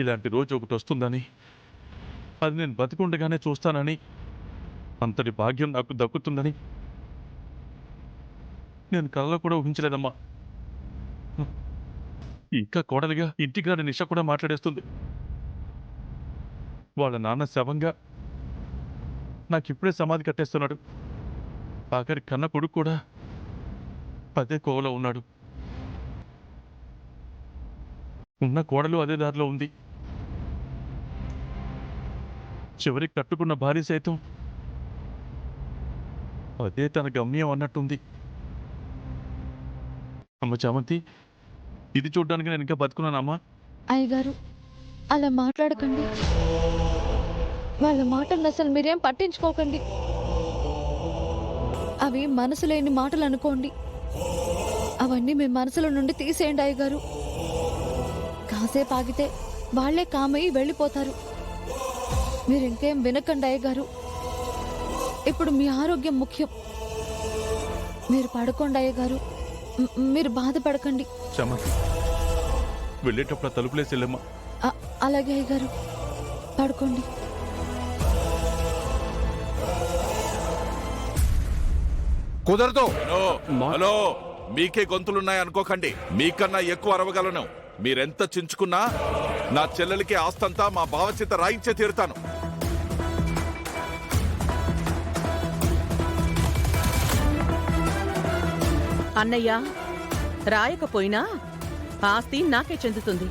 ఇలాంటి రోజు ఒకటి వస్తుందని, అది నేను బతికుండగానే చూస్తానని, అంతటి భాగ్యం నాకు దక్కుతుందని నేను కలలో కూడా ఊహించలేదమ్మా. ఇంకా కోడలిగా ఇంటికి రాని నిష కూడా మాట్లాడేస్తుంది. వాళ్ళ నాన్న శవంగా నాకిప్పుడే సమాధి కట్టేస్తున్నాడు. ఆఖరి కన్న కొడుకు కూడా అదే కోవలో ఉన్నాడు. ఉన్న కోడలు అదే దారిలో ఉంది. చివరికి కట్టుకున్న భార్య సైతం అదే తన గమ్యం అన్నట్టుంది. అమ్మ చామంతి, ఇది చూడ్డానికి నేను ఇంకా బతుకున్నానమ్మా. అయ్యగారు అలా మాట్లాడకండి. వాళ్ళ మాటలను అసలు మీరేం పట్టించుకోకండి. అవి మనసు లేని మాటలు అనుకోండి. అవన్నీ మీ మనసులో నుండి తీసేయండి అయ్యగారు. కాసేపు ఆగితే వాళ్లే కామయ్యి వెళ్ళిపోతారు. మీరు ఇంకేం వినకండి అయ్యగారు. ఇప్పుడు మీ ఆరోగ్యం ముఖ్యం. మీరు పడుకోండి అయ్యగారు. మీరు బాధపడకండి. చామంతి, వెళ్ళేటప్పుడు ఆ తలుపులేసి వెళ్ళమ్మా. అలాగే అయ్యగారు, పడుకోండి. కుదరదు. హలో, మీకే గొంతులున్నాయి అనుకోకండి. మీకన్నా ఎక్కువ అరవగలను. మీరెంత చించుకున్నా నా చెల్లెలికి ఆస్తంతా మా బావచేత రాయించే తీరుతాను. అన్నయ్య, రాయకపోయినా ఆస్తి నాకే చెందుతుంది.